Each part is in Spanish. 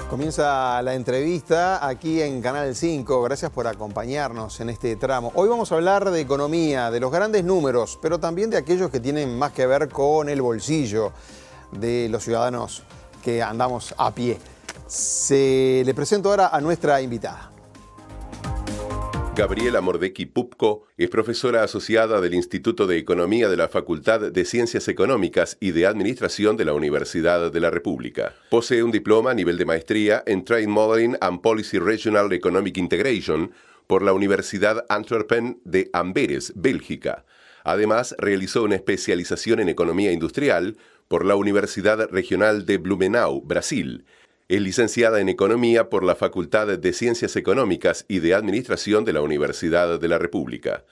Comienza la entrevista aquí en Canal 5. Gracias por acompañarnos en este tramo. Hoy vamos a hablar de economía, de los grandes números, pero también de aquellos que tienen más que ver con el bolsillo de los ciudadanos que andamos a pie. Le presento ahora a nuestra invitada. Gabriela Mordecki Pupko es profesora asociada del Instituto de Economía de la Facultad de Ciencias Económicas y de Administración de la Universidad de la República. Posee un diploma a nivel de maestría en Trade Modeling and Policy Regional Economic Integration por la Universidad Antwerpen de Amberes, Bélgica. Además, realizó una especialización en Economía Industrial por la Universidad Regional de Blumenau, Brasil. Es licenciada en Economía por la Facultad de Ciencias Económicas y de Administración de la Universidad de la República.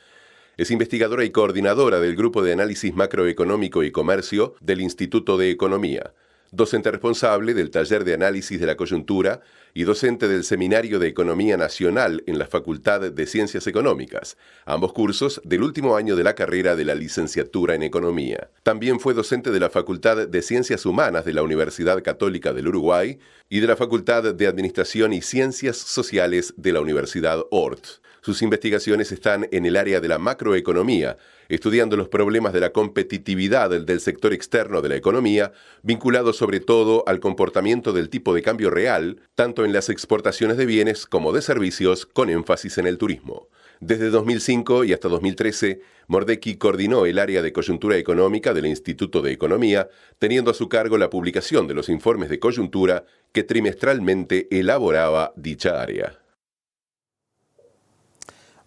Es investigadora y coordinadora del Grupo de Análisis Macroeconómico y Comercio del Instituto de Economía, docente responsable del Taller de Análisis de la Coyuntura y docente del Seminario de Economía Nacional en la Facultad de Ciencias Económicas, ambos cursos del último año de la carrera de la licenciatura en Economía. También fue docente de la Facultad de Ciencias Humanas de la Universidad Católica del Uruguay y de la Facultad de Administración y Ciencias Sociales de la Universidad Ort. Sus investigaciones están en el área de la macroeconomía, estudiando los problemas de la competitividad del sector externo de la economía, vinculados sobre todo al comportamiento del tipo de cambio real, tanto en las exportaciones de bienes como de servicios, con énfasis en el turismo. Desde 2005 y hasta 2013, Mordecki coordinó el área de coyuntura económica del Instituto de Economía, teniendo a su cargo la publicación de los informes de coyuntura que trimestralmente elaboraba dicha área.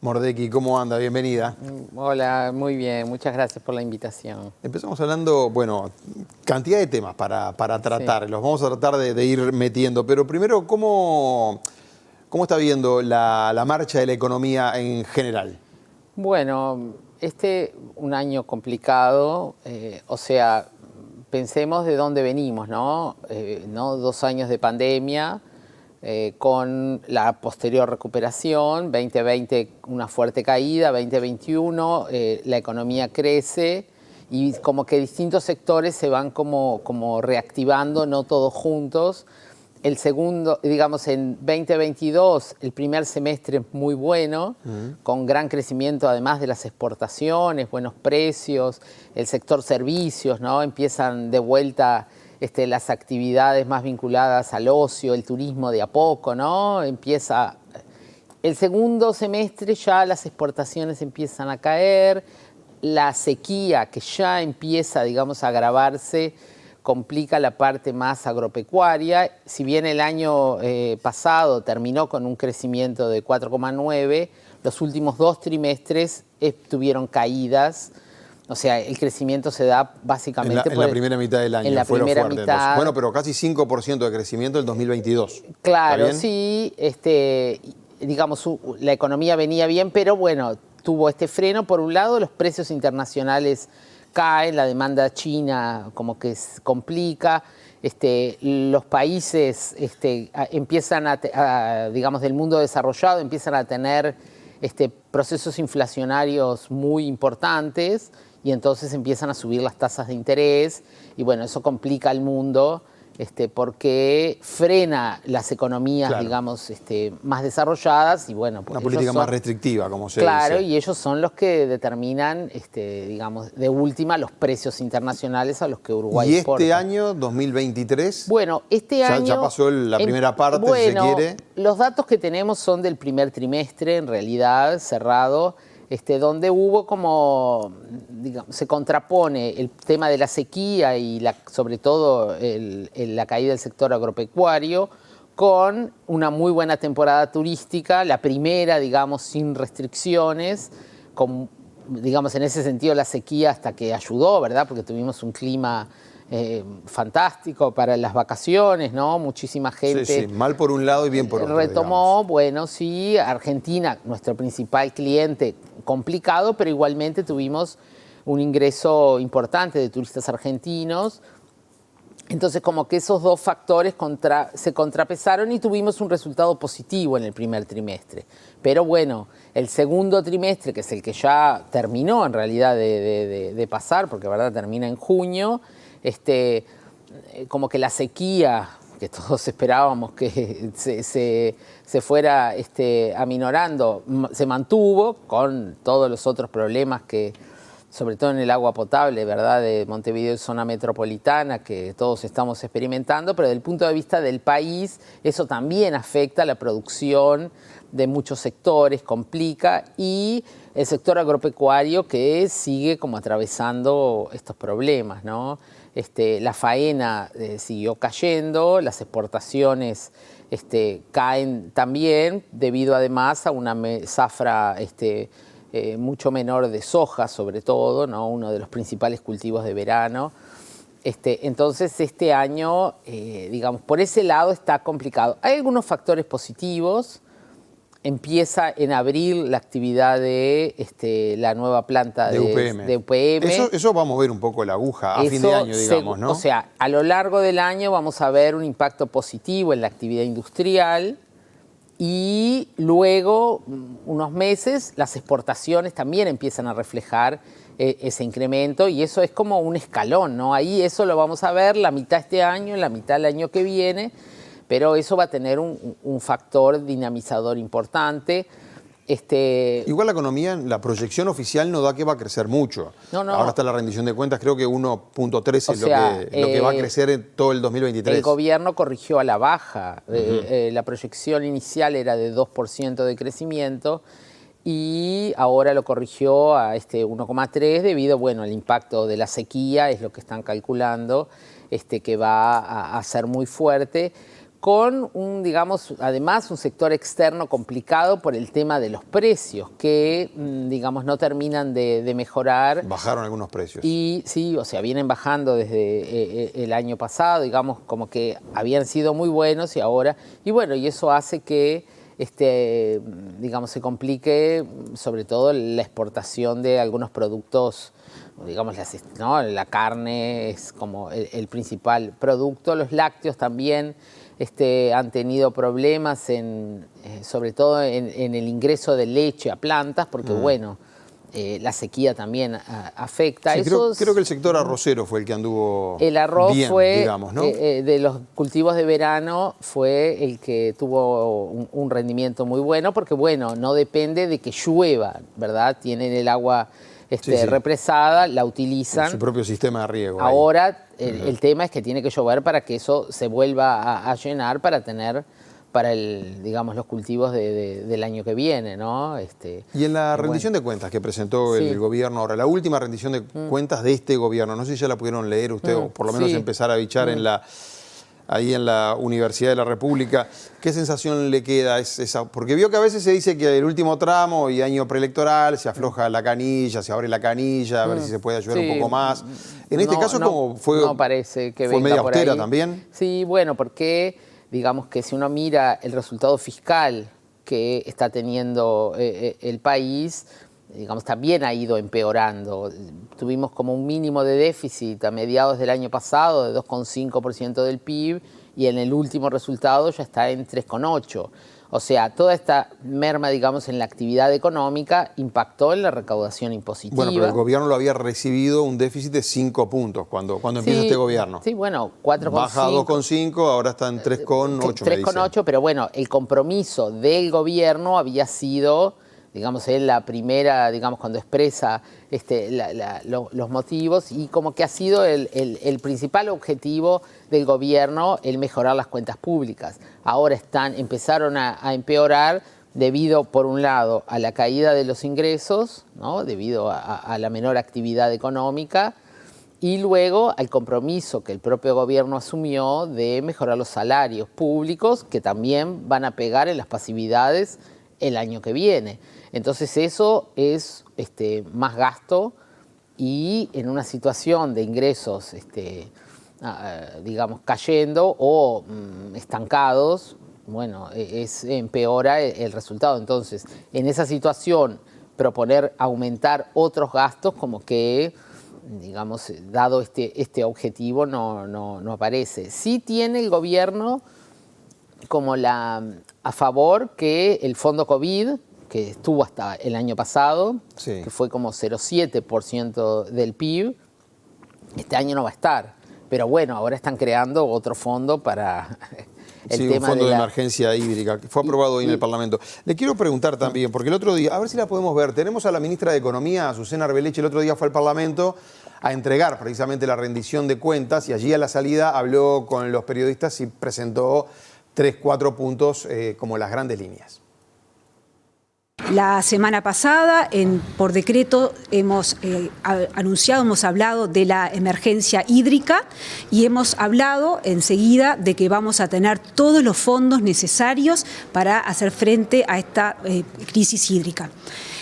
Mordecki, ¿cómo anda? Bienvenida. Hola, muy bien. Muchas gracias por la invitación. Empezamos hablando, bueno, cantidad de temas para tratar. Sí. Los vamos a tratar de ir metiendo. Pero primero, ¿cómo está viendo la marcha de la economía en general? Bueno, un año complicado. Pensemos de dónde venimos, ¿no? 2 años de pandemia. Con la posterior recuperación, 2020 una fuerte caída, 2021 la economía crece y como que distintos sectores se van como reactivando, no todos juntos. El segundo, digamos en 2022, el primer semestre muy bueno, con gran crecimiento además de las exportaciones, buenos precios, el sector servicios, ¿no? Empiezan de vuelta las actividades más vinculadas al ocio, el turismo de a poco, ¿no? Empieza el segundo semestre, ya las exportaciones empiezan a caer, la sequía que ya empieza, digamos, a agravarse, complica la parte más agropecuaria. Si bien el año pasado terminó con un crecimiento de 4,9, los últimos 2 trimestres tuvieron caídas. O sea, el crecimiento se da básicamente en la primera mitad del año. En la primera mitad. Entonces, bueno, pero casi 5% de crecimiento en 2022. Claro, sí. Digamos, la economía venía bien, pero bueno, tuvo este freno. Por un lado, los precios internacionales caen, la demanda china como que se complica. Los países empiezan digamos, del mundo desarrollado, empiezan a tener procesos inflacionarios muy importantes. Y entonces empiezan a subir las tasas de interés y bueno, eso complica el mundo porque frena las economías, claro, digamos, más desarrolladas y bueno. Una política más restrictiva, como se dice. Claro, y ellos son los que determinan, digamos, de última los precios internacionales a los que Uruguay exporta. ¿Y este año, 2023? Bueno, año... Ya pasó la primera parte, bueno, si se quiere. Los datos que tenemos son del primer trimestre, en realidad, cerrado, donde hubo como, digamos, se contrapone el tema de la sequía y sobre todo la caída del sector agropecuario con una muy buena temporada turística, la primera, digamos, sin restricciones, con, digamos, en ese sentido la sequía hasta que ayudó, ¿verdad? Porque tuvimos un clima fantástico para las vacaciones, ¿no? Muchísima gente. Sí, mal por un lado y bien por otro. Retomó, digamos. Bueno, sí, Argentina, nuestro principal cliente, complicado, pero igualmente tuvimos un ingreso importante de turistas argentinos. Entonces, como que esos dos factores se contrapesaron y tuvimos un resultado positivo en el primer trimestre. Pero bueno, el segundo trimestre, que es el que ya terminó en realidad de pasar, porque verdad termina en junio, como que la sequía que todos esperábamos que se fuera aminorando, se mantuvo con todos los otros problemas que, sobre todo en el agua potable, ¿verdad?, de Montevideo y zona metropolitana, que todos estamos experimentando, pero desde el punto de vista del país, eso también afecta a la producción de muchos sectores, complica, y el sector agropecuario que sigue como atravesando estos problemas, ¿no? La faena siguió cayendo, las exportaciones caen también, debido además a una zafra mucho menor de soja, sobre todo, ¿no?, uno de los principales cultivos de verano. Entonces, este año, digamos, por ese lado está complicado. Hay algunos factores positivos. Empieza en abril la actividad de la nueva planta de UPM. Eso va a mover un poco la aguja a fin de año, digamos, ¿no? O sea, a lo largo del año vamos a ver un impacto positivo en la actividad industrial y luego, unos meses, las exportaciones también empiezan a reflejar ese incremento y eso es como un escalón, ¿no? Ahí eso lo vamos a ver la mitad este año, la mitad el año que viene, pero eso va a tener un factor dinamizador importante. Igual la economía, la proyección oficial no da que va a crecer mucho. No. Ahora está la rendición de cuentas, creo que 1.3 es lo que va a crecer en todo el 2023. El gobierno corrigió a la baja. La proyección inicial era de 2% de crecimiento y ahora lo corrigió a 1,3 debido, bueno, al impacto de la sequía, es lo que están calculando, que va a ser muy fuerte, con digamos, además un sector externo complicado por el tema de los precios, que, digamos, no terminan de mejorar. Bajaron algunos precios. Y sí, o sea, vienen bajando desde el año pasado, digamos, como que habían sido muy buenos y ahora, y bueno, y eso hace que, digamos, se complique sobre todo la exportación de algunos productos, digamos, ¿no? La carne es como el principal producto, los lácteos también han tenido problemas, sobre todo en el ingreso de leche a plantas, porque bueno, la sequía también afecta. Sí, creo que el sector arrocero fue el que anduvo el arroz bien, fue, digamos, ¿no? De los cultivos de verano, fue el que tuvo un rendimiento muy bueno, porque bueno, no depende de que llueva, ¿verdad? Tienen el agua represada, la utilizan. Su propio sistema de riego. Ahora el tema es que tiene que llover para que eso se vuelva a llenar para tener para digamos, los cultivos del año que viene, ¿no? Y en la rendición de cuentas que presentó el gobierno ahora, la última rendición de cuentas de este gobierno, no sé si ya la pudieron leer usted o por lo menos empezar a bichar ahí en la Universidad de la República. ¿Qué sensación le queda? Porque vio que a veces se dice que el último tramo y año preelectoral se afloja la canilla, se abre la canilla, a ver si se puede ayudar un poco más. En este caso, como fue, no parece que fue venga media por austera ahí. también. Sí, bueno, porque digamos que si uno mira el resultado fiscal que está teniendo el país, digamos, también ha ido empeorando. Tuvimos como un mínimo de déficit a mediados del año pasado de 2,5% del PIB y en el último resultado ya está en 3,8%. O sea, toda esta merma, digamos, en la actividad económica impactó en la recaudación impositiva. Bueno, pero el gobierno lo había recibido un déficit de 5 puntos cuando empieza este gobierno. Sí, bueno, 4,5. Baja a 2,5, ahora está en 3,8. 3,8, pero bueno, el compromiso del gobierno había sido, digamos, en la primera, digamos, cuando expresa los motivos, y como que ha sido el principal objetivo del gobierno el mejorar las cuentas públicas. Ahora empezaron a empeorar debido, por un lado, a la caída de los ingresos, ¿no? Debido a la menor actividad económica, y luego al compromiso que el propio gobierno asumió de mejorar los salarios públicos, que también van a pegar en las pasividades el año que viene. Entonces eso es más gasto, y en una situación de ingresos, digamos, cayendo o estancados, bueno, empeora el resultado. Entonces, en esa situación, proponer aumentar otros gastos, como que, digamos, dado este objetivo, no aparece. Sí tiene el gobierno como a favor que el fondo COVID, que estuvo hasta el año pasado, que fue como 0,7% del PIB, este año no va a estar. Pero bueno, ahora están creando otro fondo para el Sí, tema un fondo de la... emergencia hídrica, que fue aprobado hoy en el Parlamento. Le quiero preguntar también, porque el otro día, a ver si la podemos ver, tenemos a la ministra de Economía, Azucena Arbeleche, el otro día fue al Parlamento a entregar precisamente la rendición de cuentas y allí a la salida habló con los periodistas y presentó 3, 4 puntos como las grandes líneas. La semana pasada, por decreto, hemos anunciado, hemos hablado de la emergencia hídrica y hemos hablado enseguida de que vamos a tener todos los fondos necesarios para hacer frente a esta crisis hídrica.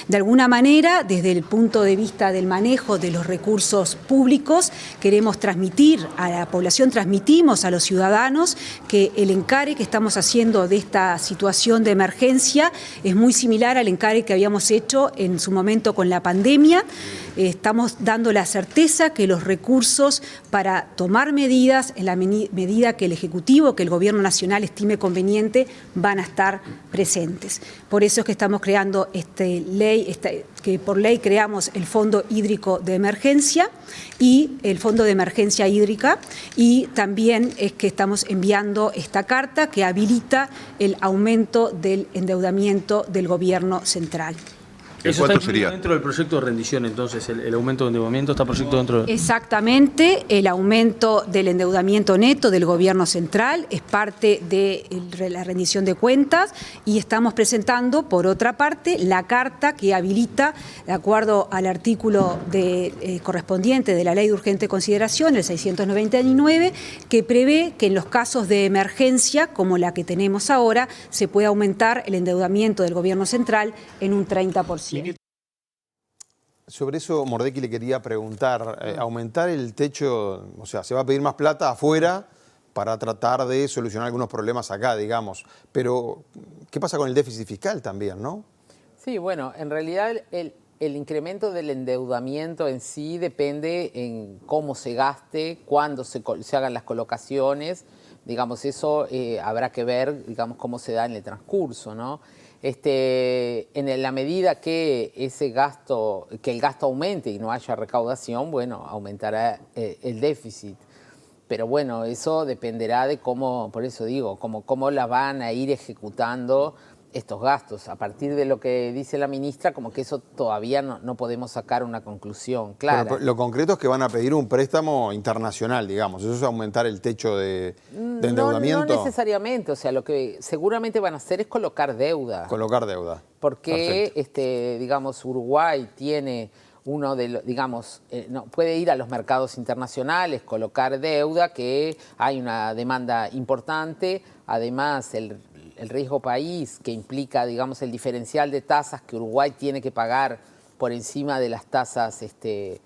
De alguna manera, desde el punto de vista del manejo de los recursos públicos, queremos transmitir a la población, transmitimos a los ciudadanos que el encare que estamos haciendo de esta situación de emergencia es muy similar al encare que habíamos hecho en su momento con la pandemia. Estamos dando la certeza que los recursos para tomar medidas, en la medida que el Ejecutivo, que el Gobierno Nacional estime conveniente, van a estar presentes. Por eso es que estamos creando que por ley creamos el Fondo Hídrico de Emergencia y el Fondo de Emergencia Hídrica, y también es que estamos enviando esta carta que habilita el aumento del endeudamiento del Gobierno central. ¿Eso está incluido dentro del proyecto de rendición, entonces? ¿El aumento de endeudamiento está proyectado dentro de...? Exactamente, el aumento del endeudamiento neto del Gobierno central es parte de la rendición de cuentas y estamos presentando, por otra parte, la carta que habilita, de acuerdo al artículo correspondiente de la Ley de Urgente Consideración, el 699, que prevé que en los casos de emergencia, como la que tenemos ahora, se puede aumentar el endeudamiento del Gobierno central en un 30%. Sobre eso, Mordecki, le quería preguntar, aumentar el techo, o sea, se va a pedir más plata afuera para tratar de solucionar algunos problemas acá, digamos, pero ¿qué pasa con el déficit fiscal también, no? Sí, bueno, en realidad el incremento del endeudamiento en sí depende en cómo se gaste, cuándo se hagan las colocaciones, digamos, eso habrá que ver, digamos, cómo se da en el transcurso, ¿no? En la medida que el gasto aumente y no haya recaudación, bueno, aumentará el déficit. Pero bueno, eso dependerá de cómo, por eso digo, cómo la van a ir ejecutando estos gastos. A partir de lo que dice la ministra, como que eso todavía no podemos sacar una conclusión clara. Pero lo concreto es que van a pedir un préstamo internacional, digamos. ¿Eso es aumentar el techo de endeudamiento? No necesariamente. O sea, lo que seguramente van a hacer es colocar deuda. Colocar deuda. Porque, digamos, Uruguay tiene uno de los, digamos, puede ir a los mercados internacionales, colocar deuda, que hay una demanda importante. Además, el riesgo país, que implica, digamos, el diferencial de tasas que Uruguay tiene que pagar por encima de las tasas de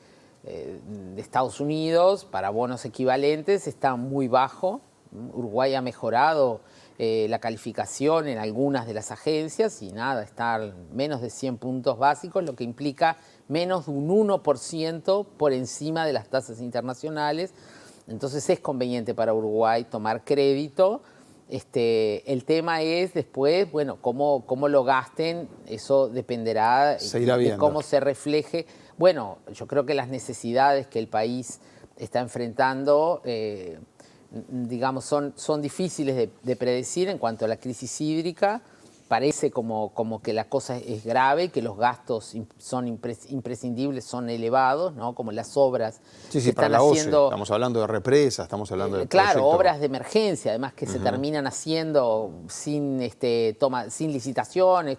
Estados Unidos para bonos equivalentes, está muy bajo. Uruguay ha mejorado la calificación en algunas de las agencias y nada, está menos de 100 puntos básicos, lo que implica menos de un 1% por encima de las tasas internacionales. Entonces es conveniente para Uruguay tomar crédito. El tema es después, bueno, cómo lo gasten, eso dependerá de cómo se refleje. Bueno, yo creo que las necesidades que el país está enfrentando, digamos, son difíciles de predecir en cuanto a la crisis hídrica. Parece como que la cosa es grave, que los gastos son imprescindibles, son elevados, ¿no? Como las obras que están para la haciendo. Estamos hablando de represas, estamos hablando de claro, obras de emergencia, además que se terminan haciendo sin licitaciones,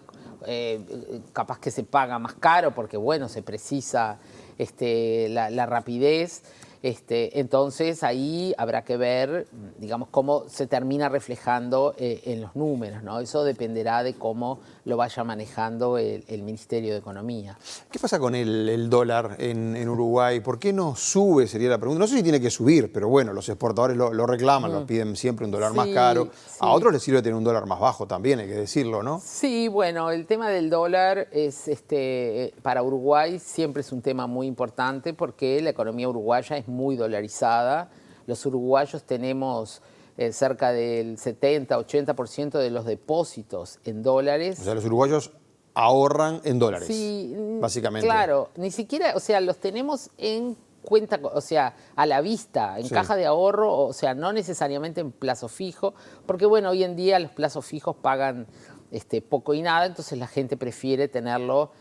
capaz que se paga más caro porque, bueno, se precisa la rapidez. Entonces ahí habrá que ver, digamos, cómo se termina reflejando en los números, ¿no? Eso dependerá de cómo lo vaya manejando el Ministerio de Economía. ¿Qué pasa con el dólar en Uruguay? ¿Por qué no sube? Sería la pregunta. No sé si tiene que subir, pero bueno, los exportadores lo reclaman, lo piden siempre un dólar más caro. Sí. A otros les sirve tener un dólar más bajo también, hay que decirlo, ¿no? Sí, bueno, el tema del dólar es para Uruguay siempre es un tema muy importante porque la economía uruguaya es muy dolarizada. Los uruguayos tenemos cerca del 70-80% de los depósitos en dólares. O sea, los uruguayos ahorran en dólares, sí, básicamente. Claro, ni siquiera, o sea, los tenemos en cuenta, o sea, a la vista, en Sí. caja de ahorro, o sea, no necesariamente en plazo fijo, porque bueno, hoy en día los plazos fijos pagan poco y nada, entonces la gente prefiere tenerlo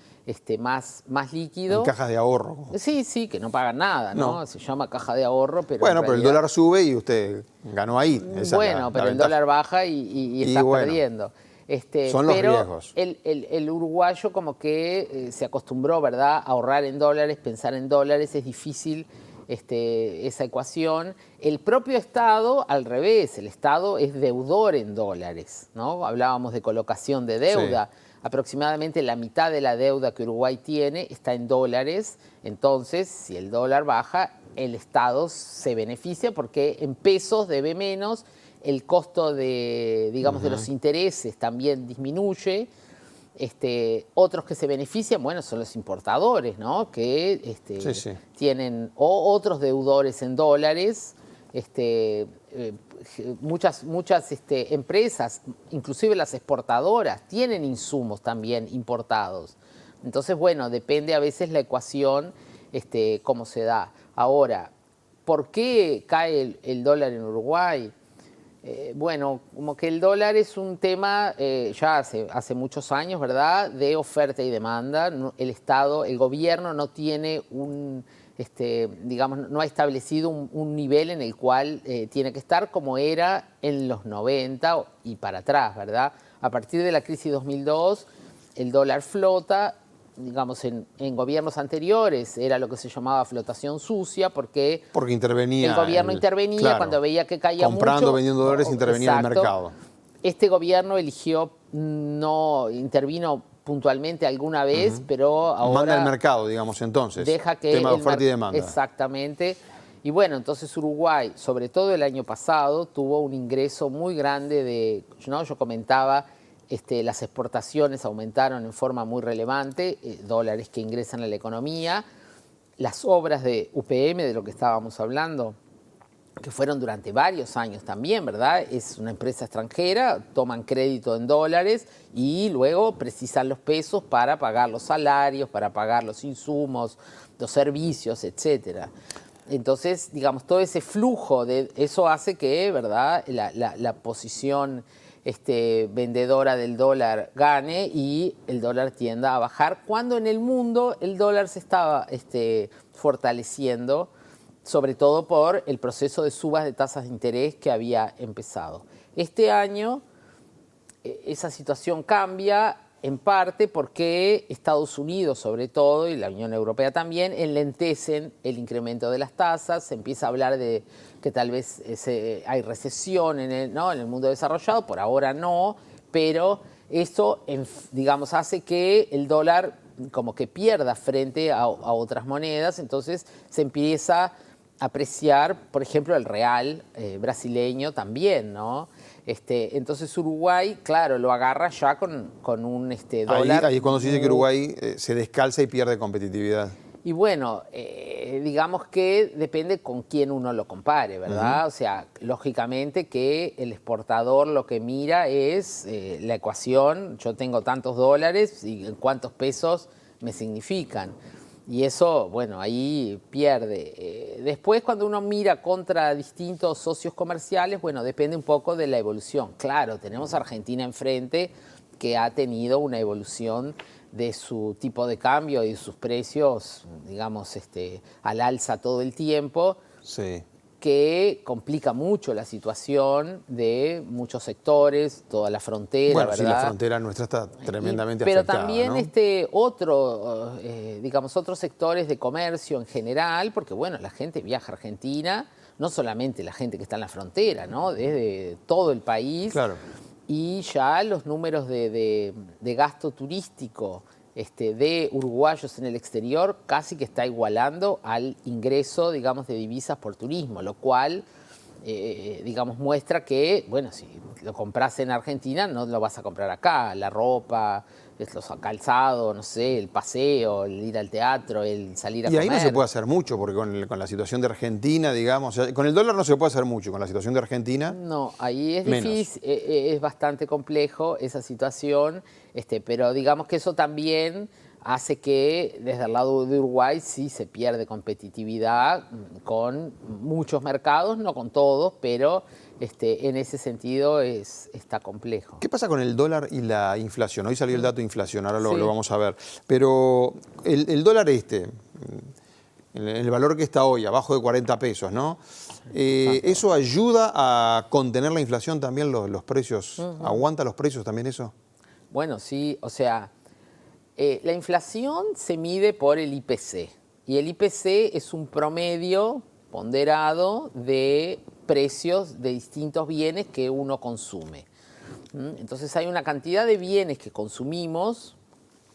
más líquido. En cajas de ahorro. Sí, sí, que no pagan nada, ¿no? No. Se llama caja de ahorro, pero Bueno, en pero el realidad- dólar sube y usted ganó ahí. Esa es bueno, la pero el ventaja. dólar baja y Y estás bueno, perdiendo. son los pero riesgos. el uruguayo como que se acostumbró, ¿verdad?, a ahorrar en dólares, pensar en dólares, es difícil esa ecuación. El propio Estado, al revés, el Estado es deudor en dólares, ¿no? Hablábamos de colocación de deuda. Sí. Aproximadamente la mitad de la deuda que Uruguay tiene está en dólares, entonces si el dólar baja, el Estado se beneficia porque en pesos debe menos, el costo de, digamos, de los intereses también disminuye. Otros que se benefician, bueno, son los importadores, ¿no? Que Sí, sí. tienen otros deudores en dólares. Muchas empresas, inclusive las exportadoras, tienen insumos también importados. Entonces, bueno, depende a veces la ecuación, cómo se da. Ahora, ¿por qué cae el dólar en Uruguay? Bueno, como que el dólar es un tema ya hace muchos años, ¿verdad?, de oferta y demanda. El Estado, el gobierno no tiene digamos, no ha establecido un nivel en el cual tiene que estar como era en los 90 y para atrás, ¿verdad? A partir de la crisis 2002, el dólar flota. Digamos, en gobiernos anteriores era lo que se llamaba flotación sucia porque intervenía. el gobierno intervenía claro, cuando veía que caía comprando, mucho. vendiendo dólares, intervenía en el Exacto. mercado. Este gobierno eligió, no intervino puntualmente alguna vez, pero ahora Manda el mercado, digamos, entonces. deja que tema de oferta y demanda. Exactamente. Y bueno, entonces Uruguay, sobre todo el año pasado, tuvo un ingreso muy grande ¿no? Yo comentaba, las exportaciones aumentaron en forma muy relevante, dólares que ingresan a la economía. Las obras de UPM, de lo que estábamos hablando, que fueron durante varios años también, ¿verdad? Es una empresa extranjera, toman crédito en dólares y luego precisan los pesos para pagar los salarios, para pagar los insumos, los servicios, etcétera. Entonces, digamos, todo ese flujo, eso hace que, ¿verdad?, la posición vendedora del dólar gane y el dólar tienda a bajar, cuando en el mundo el dólar se estaba fortaleciendo, sobre todo por el proceso de subas de tasas de interés que había empezado. Este año esa situación cambia en parte porque Estados Unidos, sobre todo, y la Unión Europea también, enlentecen el incremento de las tasas. Se empieza a hablar de que tal vez hay recesión en el mundo desarrollado, por ahora no, pero eso, digamos, hace que el dólar como que pierda frente a otras monedas, entonces se empieza a apreciar, por ejemplo, el real brasileño también, ¿no? Entonces Uruguay, claro, lo agarra ya con un dólar. Ahí es cuando se dice que Uruguay se descalza y pierde competitividad. Y bueno, digamos que depende con quién uno lo compare, ¿verdad? O sea, lógicamente que el exportador lo que mira es la ecuación, yo tengo tantos dólares y cuántos pesos me significan. Y eso, bueno, ahí pierde. Después, cuando uno mira contra distintos socios comerciales, bueno, depende un poco de la evolución. Claro, tenemos a Argentina enfrente, que ha tenido una evolución de su tipo de cambio y de sus precios, digamos, al alza todo el tiempo. Sí. Que complica mucho la situación de muchos sectores, toda la frontera, bueno, ¿verdad? Sí, la frontera nuestra está tremendamente pero afectada, también ¿no? digamos, otros sectores de comercio en general, porque bueno, la gente viaja a Argentina, no solamente la gente que está en la frontera, ¿no? Desde todo el país. Claro. Y ya los números de gasto turístico de uruguayos en el exterior casi que está igualando al ingreso, digamos, de divisas por turismo, lo cual, digamos, muestra que, bueno, si lo compras en Argentina no lo vas a comprar acá, la ropa, los calzados, no sé, el paseo, el ir al teatro, el salir a comer. Y ahí no se puede hacer mucho, porque con la situación de Argentina, digamos, con el dólar no se puede hacer mucho, con la situación de Argentina. No, ahí es menos. difícil, es bastante complejo esa situación, pero digamos que eso también hace que desde el lado de Uruguay sí se pierde competitividad con muchos mercados, no con todos, pero en ese sentido está complejo. ¿Qué pasa con el dólar y la inflación? Hoy salió el dato de inflación, ahora lo Sí. vamos a ver. Pero el dólar el valor que está hoy, abajo de 40 pesos, ¿no? ¿Eso ayuda a contener la inflación también, los precios? ¿Aguanta los precios también eso? Bueno, sí, o sea, la inflación se mide por el IPC y el IPC es un promedio ponderado de precios de distintos bienes que uno consume. Entonces hay una cantidad de bienes que consumimos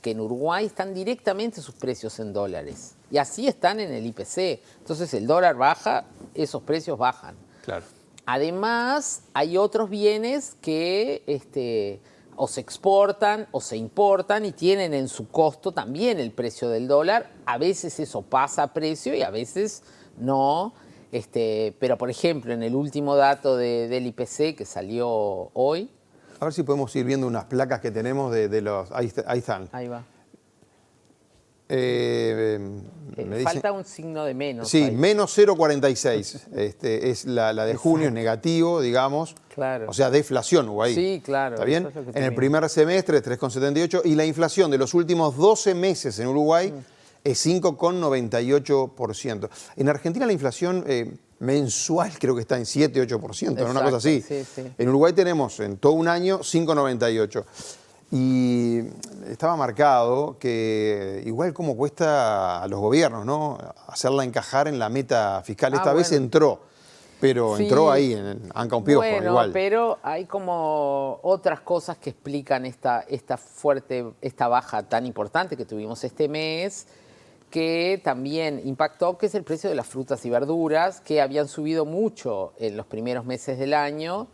que en Uruguay están directamente sus precios en dólares y así están en el IPC. Entonces el dólar baja, esos precios bajan. Claro. Además, hay otros bienes que o se exportan o se importan y tienen en su costo también el precio del dólar. A veces eso pasa a precio y a veces no. Pero, por ejemplo, en el último dato del IPC que salió hoy. A ver si podemos ir viendo unas placas que tenemos de los... Ahí están. Ahí va. Me Falta dicen, un signo de menos. sí, ahí. menos 0,46. Es la de junio, es negativo, digamos. Claro. O sea, deflación hubo ahí. Sí, claro. ¿Está bien? Eso es lo que En el tenemos. primer semestre, 3,78. Y la inflación de los últimos 12 meses en Uruguay es 5,98%. En Argentina la inflación mensual creo que está en 7, 8%, ¿no? Una cosa así. Sí, sí. En Uruguay tenemos en todo un año 5,98%. Y estaba marcado que igual como cuesta a los gobiernos, ¿no? Hacerla encajar en la meta fiscal. Esta vez bueno. entró, pero Sí. entró ahí en Anca un Piojo, bueno, igual. pero hay como otras cosas que explican esta baja tan importante que tuvimos este mes, que también impactó, que es el precio de las frutas y verduras, que habían subido mucho en los primeros meses del año,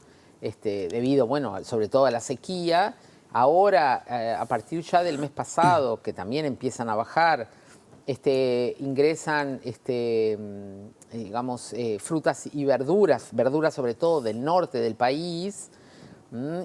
debido, bueno, sobre todo a la sequía. Ahora, a partir ya del mes pasado, que también empiezan a bajar, ingresan, digamos, frutas y verduras sobre todo del norte del país,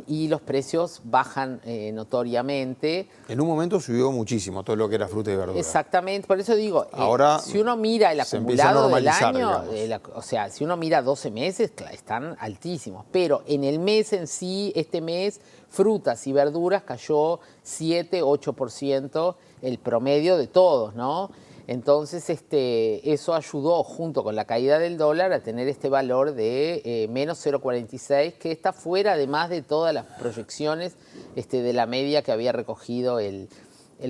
y los precios bajan notoriamente. En un momento subió muchísimo todo lo que era fruta y verdura. Exactamente, por eso digo, Ahora si uno mira el se empieza a acumulado del normalizar, año, digamos. o sea, si uno mira 12 meses, están altísimos, pero en el mes en sí, este mes, frutas y verduras cayó 7, 8% el promedio de todos, ¿no? Entonces, eso ayudó, junto con la caída del dólar, a tener este valor de menos 0,46, que está fuera, además de todas las proyecciones de la media que había recogido el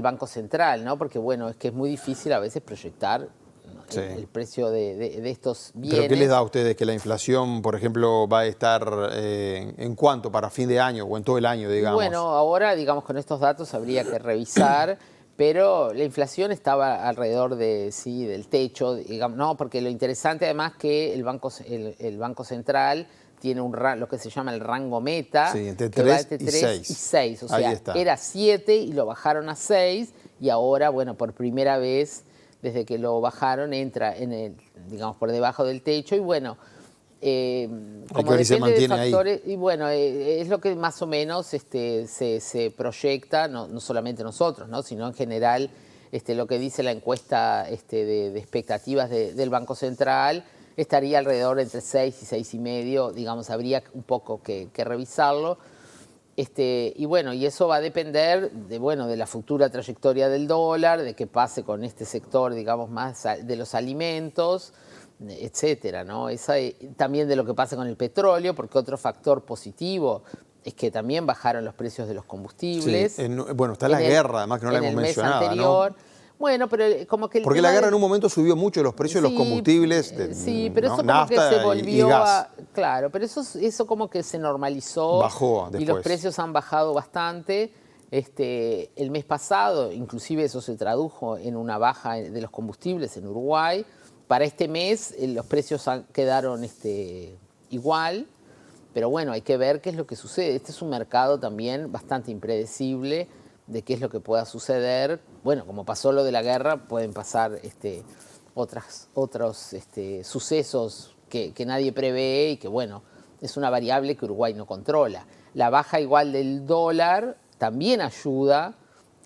Banco Central, ¿no? Porque, bueno, es que es muy difícil a veces proyectar, ¿no? Sí. el precio de estos bienes. ¿Pero qué les da a ustedes que la inflación, por ejemplo, va a estar en cuánto para fin de año o en todo el año, digamos? Bueno, ahora, digamos, con estos datos habría que revisar, pero la inflación estaba alrededor del techo, digamos, ¿no? Porque lo interesante además que el Banco Central tiene lo que se llama el rango meta, Sí, entre que va 3 y 3 y 6. O Ahí sea, está. era 7 y lo bajaron a 6, y ahora, bueno, por primera vez, desde que lo bajaron, entra digamos, por debajo del techo, y bueno, como que se depende de mantiene ahí. factores, y bueno, es lo que más o menos se proyecta, no solamente nosotros, ¿no? Sino en general lo que dice la encuesta de expectativas del Banco Central, estaría alrededor entre 6 y 6,5, digamos, habría un poco que revisarlo. Y bueno, y eso va a depender de la futura trayectoria del dólar, de qué pase con este sector, digamos, más de los alimentos, etcétera, ¿no? También de lo que pasa con el petróleo, porque otro factor positivo es que también bajaron los precios de los combustibles. Sí, bueno, está la guerra, además que no la hemos mencionado, en el mes anterior. ¿no? Bueno, pero como que Porque la guerra en un momento subió mucho los precios de los combustibles, sí, pero eso como nafta que se volvió y gas. claro, pero eso como que se normalizó. Bajó y los después. precios han bajado bastante. El mes pasado, inclusive eso se tradujo en una baja de los combustibles en Uruguay. Para este mes los precios quedaron igual, pero bueno, hay que ver qué es lo que sucede. Este es un mercado también bastante impredecible de qué es lo que pueda suceder. Bueno, como pasó lo de la guerra, pueden pasar otros sucesos que nadie prevé y que, bueno, es una variable que Uruguay no controla. La baja igual del dólar también ayuda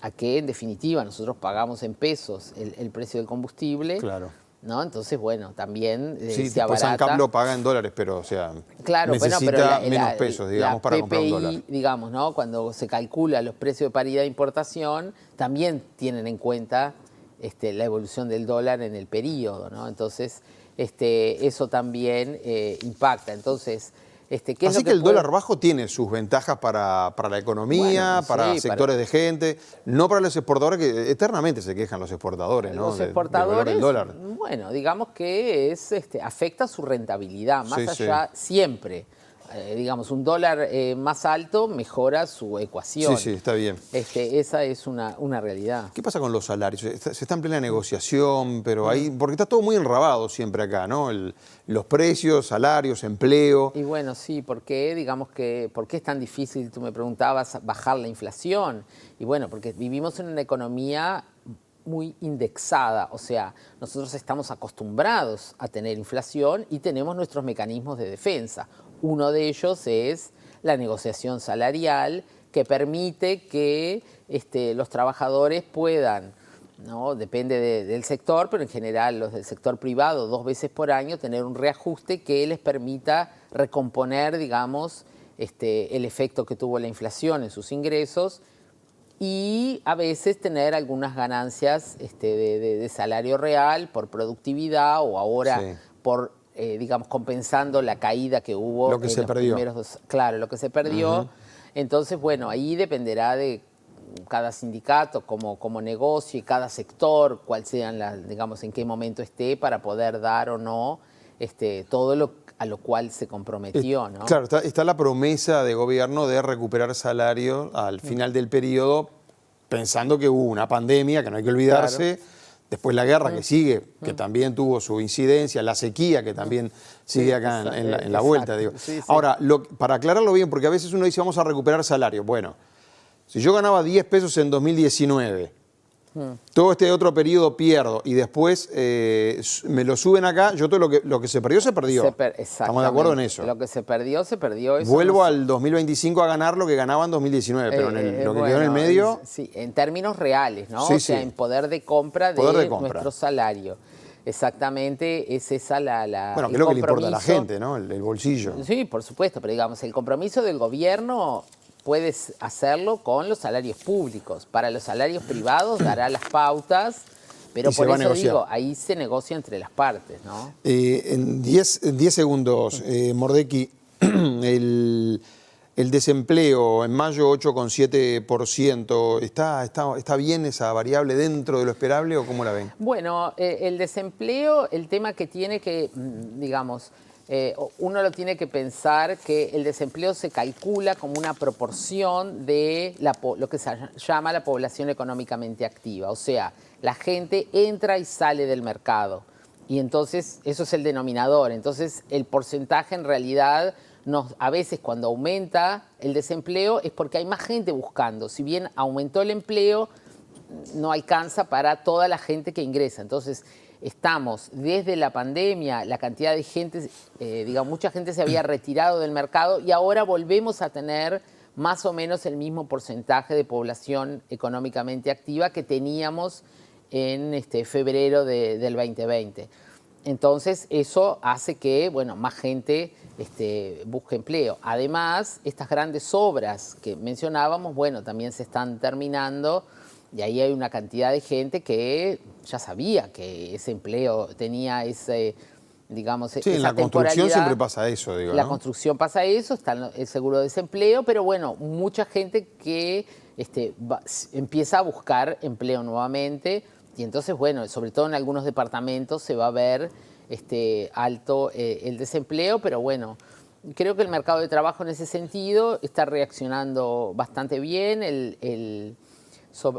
a que en definitiva nosotros pagamos en pesos el precio del combustible. Claro. ¿No? Entonces, bueno, también Sí, se después abarata. ANCAP lo paga en dólares, pero o sea, Claro, bueno, necesita pero menos pesos, digamos, para comprar un PPI, dólar. digamos, ¿no? Cuando se calcula los precios de paridad de importación, también tienen en cuenta la evolución del dólar en el periodo, ¿no? Entonces, eso también impacta. Entonces, ¿qué es Así lo que el puede- dólar bajo tiene sus ventajas para la economía, Bueno, para sí, sectores de gente, no para los exportadores, que eternamente se quejan los exportadores, ¿no? Los Del valor exportadores, del dólar. bueno, digamos que afecta su rentabilidad, más Sí, allá, siempre. Digamos, un dólar más alto mejora su ecuación. Sí, sí, está bien. Esa es una realidad. ¿Qué pasa con los salarios? Se está en plena negociación, pero ahí, porque está todo muy enrabado siempre acá, ¿no? Los precios, salarios, empleo. Y bueno, sí, ¿por qué? Digamos que, ¿por qué es tan difícil, tú me preguntabas, bajar la inflación? Y bueno, porque vivimos en una economía muy indexada, o sea, nosotros estamos acostumbrados a tener inflación y tenemos nuestros mecanismos de defensa. Uno de ellos es la negociación salarial, que permite que los trabajadores puedan, ¿no? Depende del sector, pero en general los del sector privado 2 veces por año tener un reajuste que les permita recomponer, digamos, el efecto que tuvo la inflación en sus ingresos y a veces tener algunas ganancias de salario real por productividad o ahora Sí. por, digamos, compensando la caída que hubo Lo que en se los perdió. primeros 2. Claro, lo que se perdió. Entonces, bueno, ahí dependerá de cada sindicato, como negocio y cada sector, cuál sean digamos, en qué momento esté para poder dar o no todo a lo cual se comprometió, ¿no? Claro, está la promesa de gobierno de recuperar salario al final del periodo, pensando que hubo una pandemia, que no hay que olvidarse, después la guerra que sigue, que también tuvo su incidencia, la sequía que también sigue acá en la vuelta. Digo. Sí, sí. Ahora, para aclararlo bien, porque a veces uno dice vamos a recuperar salario. Bueno, si yo ganaba 10 pesos en 2019, todo este otro periodo pierdo y después me lo suben acá, yo todo lo que se perdió, se perdió. Estamos de acuerdo en eso. Lo que se perdió, se perdió. Eso Vuelvo no al 2025 a ganar lo que ganaba en 2019, pero lo que quedó en el bueno, medio... Sí, en términos reales, ¿no? Sí, o sea, sí. en poder de compra de nuestro salario. Exactamente, es esa Bueno, que el es lo que le importa a la compromiso. gente, ¿no? El bolsillo. Sí, por supuesto, pero digamos, el compromiso del gobierno puedes hacerlo con los salarios públicos. Para los salarios privados dará las pautas, pero Y se por va a eso negociar. digo, ahí se negocia entre las partes, ¿no? En 10 segundos, Mordecki, el desempleo en mayo 8,7%, ¿está bien esa variable dentro de lo esperable o cómo la ven? Bueno, el desempleo, el tema que tiene que, digamos, uno lo tiene que pensar que el desempleo se calcula como una proporción de lo que se llama la población económicamente activa. O sea, la gente entra y sale del mercado. Y entonces, eso es el denominador. Entonces, el porcentaje en realidad, a veces cuando aumenta el desempleo es porque hay más gente buscando. Si bien aumentó el empleo, no alcanza para toda la gente que ingresa. Entonces, estamos desde la pandemia, la cantidad de gente, digamos, mucha gente se había retirado del mercado y ahora volvemos a tener más o menos el mismo porcentaje de población económicamente activa que teníamos en febrero del 2020. Entonces, eso hace que, bueno, más gente busque empleo. Además, estas grandes obras que mencionábamos, bueno, también se están terminando. Y ahí hay una cantidad de gente que ya sabía que ese empleo tenía digamos, Sí, esa en la construcción temporalidad. siempre pasa eso, digo, La ¿no? construcción pasa eso, está el seguro de desempleo, pero bueno, mucha gente que empieza a buscar empleo nuevamente y entonces, bueno, sobre todo en algunos departamentos se va a ver alto el desempleo, pero bueno, creo que el mercado de trabajo en ese sentido está reaccionando bastante bien.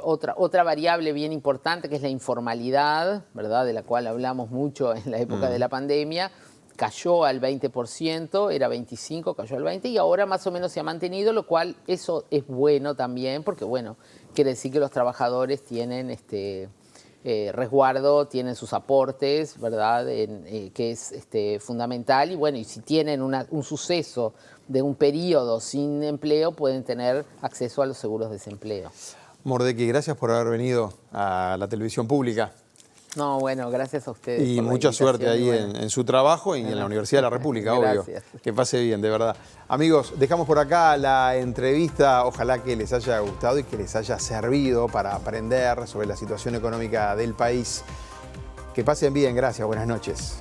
Otra variable bien importante que es la informalidad, ¿verdad? De la cual hablamos mucho en la época de la pandemia, cayó al 20%, era 25%, cayó al 20% y ahora más o menos se ha mantenido, lo cual eso es bueno también porque, bueno, quiere decir que los trabajadores tienen resguardo, tienen sus aportes, ¿verdad? Que es fundamental y bueno, y si tienen un suceso de un periodo sin empleo pueden tener acceso a los seguros de desempleo. Mordecki, gracias por haber venido a la televisión pública. No, bueno, gracias a ustedes. Y por la mucha suerte ahí invitación, en su trabajo y en la Universidad de la República, obvio. Gracias. Que pase bien, de verdad. Amigos, dejamos por acá la entrevista. Ojalá que les haya gustado y que les haya servido para aprender sobre la situación económica del país. Que pasen bien, gracias, buenas noches.